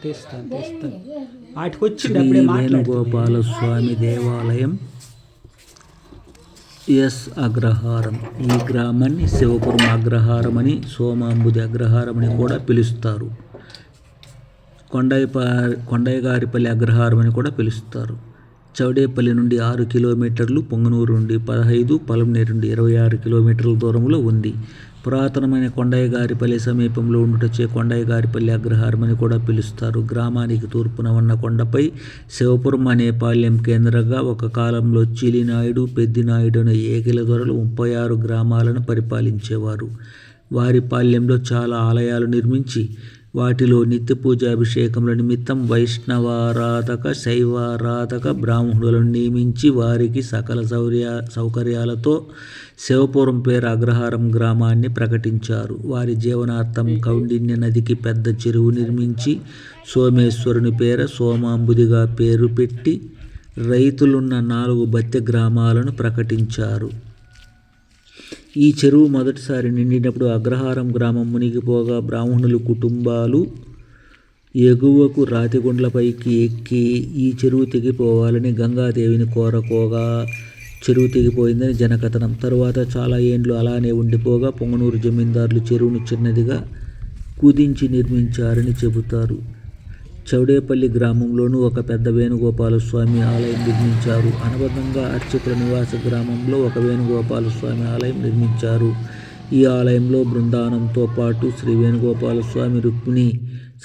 తీస్తాను శ్రీ వేణుగోపాల స్వామి దేవాలయం ఎస్ అగ్రహారం. ఈ గ్రామాన్ని శివపురం అగ్రహారం అని, సోమాంబుది అగ్రహారం అని కూడా పిలుస్తారు. కొండయ్యగారిపల్లి అగ్రహారం అని కూడా పిలుస్తారు. చౌడేపల్లి నుండి 6 కిలోమీటర్లు, పొంగనూరు నుండి 15, పలమనేరు నుండి 26 కిలోమీటర్ల దూరంలో ఉంది. పురాతనమైన కొండయ్యగారిపల్లి సమీపంలో ఉండుటచే కొండయ్యగారిపల్లి అగ్రహారం అని కూడా పిలుస్తారు. గ్రామానికి తూర్పున ఉన్న కొండపై శివపురం అనే పాళ్యం కేంద్రంగా ఒక కాలంలో చిలినాయుడు, పెద్దినాయుడు అనే ఏగిల దొరలు 36 గ్రామాలను పరిపాలించేవారు. వారి పాళ్యంలో చాలా ఆలయాలు నిర్మించి వాటిలో నిత్య పూజాభిషేకముల నిమిత్తం వైష్ణవారాధక, శైవారాధక బ్రాహ్మణులను నియమించి వారికి సకల సౌకర్యాలతో శివపురం పేరు అగ్రహారం గ్రామాన్ని ప్రకటించారు. వారి జీవనార్థం కౌండిన్య నదికి పెద్ద చెరువు నిర్మించి సోమేశ్వరుని పేర సోమాంబుదిగా పేరు పెట్టి రైతులున్న 4 బత్తె గ్రామాలను ప్రకటించారు. ఈ చెరువు మొదటిసారి నిండినప్పుడు అగ్రహారం గ్రామం మునిగిపోగా బ్రాహ్మణులు కుటుంబాలు ఎగువకు రాతిగుండ్లపైకి ఎక్కి ఈ చెరువు తెగిపోవాలని గంగాదేవిని కోరకోగా చెరువు తెగిపోయిందని జనకథనం. తరువాత చాలా ఏండ్లు అలానే ఉండిపోగా పొంగనూరు జమీందారులు చెరువును చిన్నదిగా కుదించి నిర్మించారని చెబుతారు. చౌడేపల్లి గ్రామంలోనూ ఒక పెద్ద వేణుగోపాల స్వామి ఆలయం నిర్మించారు. అనుబంధంగా అర్చకుల నివాస గ్రామంలో ఒక వేణుగోపాల స్వామి ఆలయం నిర్మించారు. ఈ ఆలయంలో బృందావనంతో పాటు శ్రీ వేణుగోపాల స్వామి, రుక్మిణి,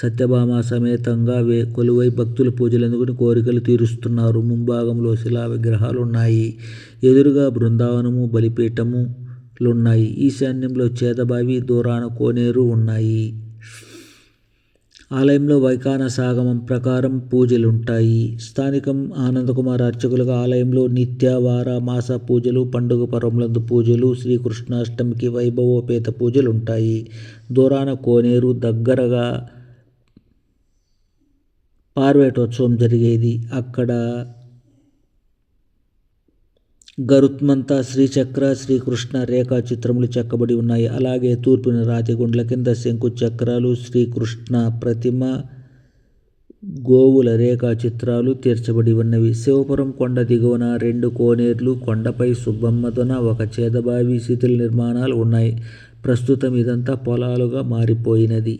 సత్యభామ సమేతంగా కొలువై భక్తుల పూజలందుకుని కోరికలు తీరుస్తున్నారు. ముంభాగంలో శిలా విగ్రహాలు ఉన్నాయి. ఎదురుగా బృందావనము, బలిపీఠములున్నాయి. ఈశాన్యంలో చేదబావి, దూరాన కోనేరు ఉన్నాయి. ఆలయంలో వైఖానసాగమం ప్రకారం పూజలుంటాయి. స్థానికం ఆనందకుమార్ అర్చకులుగా ఆలయంలో నిత్య, వార, మాస పూజలు, పండుగ పర్వములందు పూజలు, శ్రీకృష్ణాష్టమికి వైభవోపేత పూజలుంటాయి. దూరాన కోనేరు, దగ్గరగా పార్వేటోత్సవం జరిగేది. అక్కడ గరుత్మంత, శ్రీచక్ర, శ్రీకృష్ణ రేఖా చిత్రములు చెక్కబడి ఉన్నాయి. అలాగే తూర్పున రాతిగుండ్ల కింద శంకు చక్రాలు, శ్రీకృష్ణ ప్రతిమ, గోవుల రేఖా చిత్రాలు తీర్చబడి ఉన్నవి. శివపురం కొండ దిగువన 2 కోనేర్లు, కొండపై సుబ్బమ్మదొన, ఒక చేదబావి, శిథిల నిర్మాణాలు ఉన్నాయి. ప్రస్తుతం ఇదంతా పొలాలుగా మారిపోయినది.